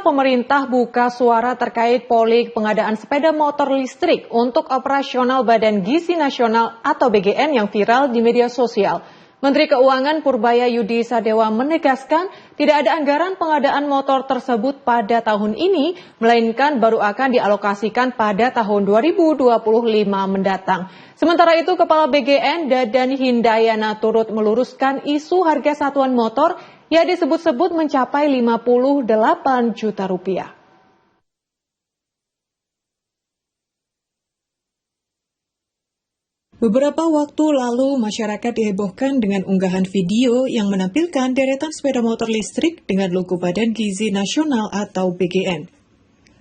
pemerintah buka suara terkait polik pengadaan sepeda motor listrik untuk operasional Badan Gizi Nasional atau BGN yang viral di media sosial. Menteri Keuangan Purbaya Yudi Sadewa menegaskan tidak ada anggaran pengadaan motor tersebut pada tahun ini, melainkan baru akan dialokasikan pada tahun 2025 mendatang. Sementara itu, Kepala BGN Dadan Hindayana turut meluruskan isu harga satuan motor yang disebut-sebut mencapai 58 juta rupiah. Beberapa waktu lalu, masyarakat dihebohkan dengan unggahan video yang menampilkan deretan sepeda motor listrik dengan logo Badan Gizi Nasional atau BGN.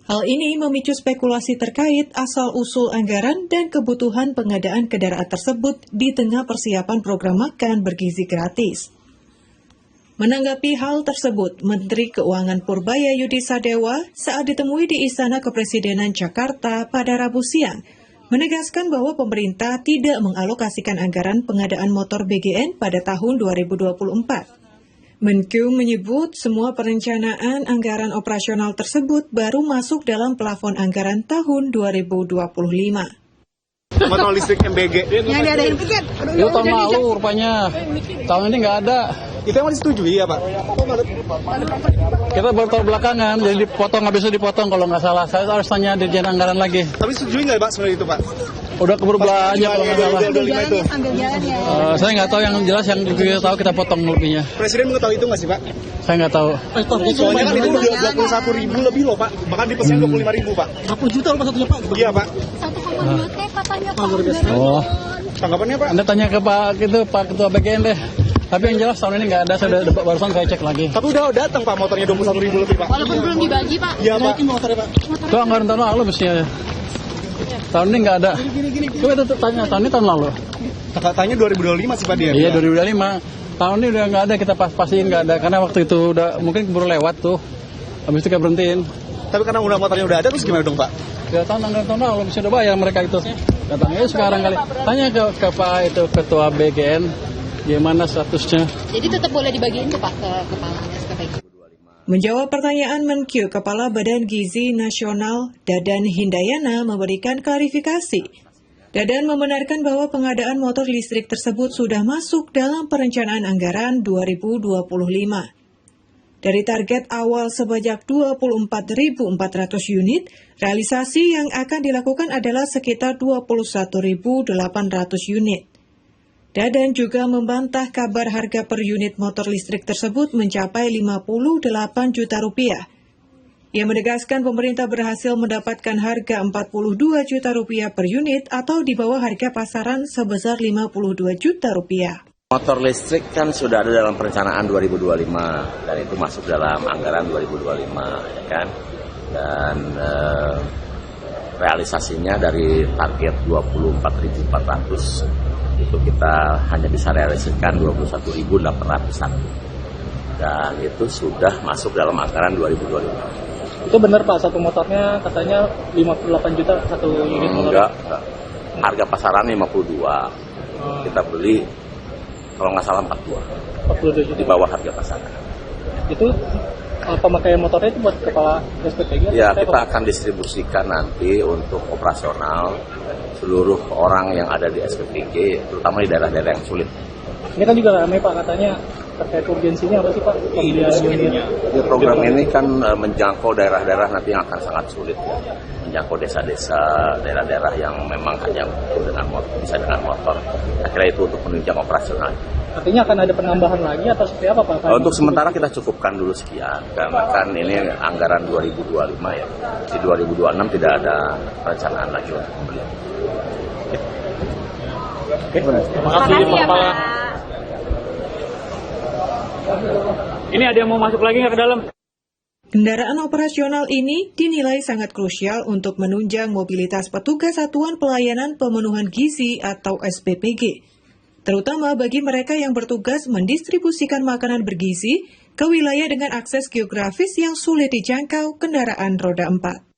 Hal ini memicu spekulasi terkait asal-usul anggaran dan kebutuhan pengadaan kendaraan tersebut di tengah persiapan program makan bergizi gratis. Menanggapi hal tersebut, Menteri Keuangan Purbaya Yudi Sadewa saat ditemui di Istana Kepresidenan Jakarta pada Rabu siang, menegaskan bahwa pemerintah tidak mengalokasikan anggaran pengadaan motor BGN pada tahun 2024. Menku menyebut semua perencanaan anggaran operasional tersebut baru masuk dalam plafon anggaran tahun 2025. Motor listrik MBG yang diadain pencet. Itu tahun lalu rupanya, tahun ini nggak ada. Itu yang masih setuju ya Pak? Kita baru tahu belakangan, jadi dipotong, habis itu dipotong kalau nggak salah. Saya harus tanya Dirjen Anggaran lagi. Tapi setuju nggak Pak sebenarnya itu Pak? Udah keburu belanja kalau nggak salah. Sambil jalan ya. Saya nggak tahu, yang jelas yang kita tahu kita potong lebihnya. Presiden mengetahui itu nggak sih Pak? Saya nggak tahu. Soalnya kan itu 21.000 lebih loh Pak, bahkan di pesan 25.000 Pak. 40 juta loh satunya Pak. Iya Pak. 1,2 T katanya Pak. Oh, Tanggapannya Pak? Anda tanya ke Pak Ketua BGN deh. Tapi yang jelas tahun ini nggak ada, saya udah barusan saya cek lagi. Tapi udah datang Pak motornya 21.000 lebih Pak. Walaupun belum dibagi Pak. Iya Pak. Motornya Pak. Itu anggaran tahun lalu mestinya. Tahun ini nggak ada. Coba itu tanya, tahun ini tahun lalu. Katanya 2025 sih Pak dia. Iya 2025. Tahun ini udah nggak ada, kita pastiin nggak ada. Karena waktu itu udah mungkin keburu lewat tuh. Habis itu kita berhentiin. Tapi karena motornya udah ada terus gimana dong Pak? Ya tahun lalu mesti udah bayar mereka itu. Datangnya sekarang kali. Tanya ke Pak itu Ketua BGN. Gimana statusnya? Jadi tetap boleh dibagiin tuh Pak ke kepala SKPG. Menjawab pertanyaan Menkyu, Kepala Badan Gizi Nasional Dadan Hindayana memberikan klarifikasi. Dadan membenarkan bahwa pengadaan motor listrik tersebut sudah masuk dalam perencanaan anggaran 2025. Dari target awal sebanyak 24.400 unit, realisasi yang akan dilakukan adalah sekitar 21.800 unit. Dadan juga membantah kabar harga per unit motor listrik tersebut mencapai 58 juta rupiah. Ia menegaskan pemerintah berhasil mendapatkan harga 42 juta rupiah per unit atau di bawah harga pasaran sebesar 52 juta rupiah. Motor listrik kan sudah ada dalam perencanaan 2025 dan itu masuk dalam anggaran 2025 ya kan. Dan realisasinya dari target 24.400 itu kita hanya bisa realisasikan 21.801 dan itu sudah masuk dalam anggaran 2025. Itu benar Pak, satu motornya katanya 58 juta satu unit motor. Enggak. Harga pasaran 52. Kita beli kalau nggak salah 42 juta di bawah harga pasaran. Itu pemakaian motornya itu buat kepala SPPG? Ya, kita akan distribusikan nanti untuk operasional seluruh orang yang ada di SPPG, terutama di daerah-daerah yang sulit. Ini kan juga ramai Pak, katanya terkait urgensinya apa sih Pak? Ya, program ini kan menjangkau daerah-daerah nanti yang akan sangat sulit ya. Menjangkau desa-desa, daerah-daerah yang memang hanya dengan motor, bisa dengan motor. Akhirnya itu untuk menunjang operasional. Artinya akan ada penambahan lagi atau seperti apa Pak? Untuk sementara kita cukupkan dulu sekian, karena kan ini anggaran 2025 ya. Di 2026 tidak ada perencanaan lagi untuk pembelian. Terima kasih ya Pak. Ini ada yang mau masuk lagi nggak ke dalam? Kendaraan operasional ini dinilai sangat krusial untuk menunjang mobilitas petugas Satuan Pelayanan Pemenuhan Gizi atau SPPG, terutama bagi mereka yang bertugas mendistribusikan makanan bergizi ke wilayah dengan akses geografis yang sulit dijangkau kendaraan roda 4.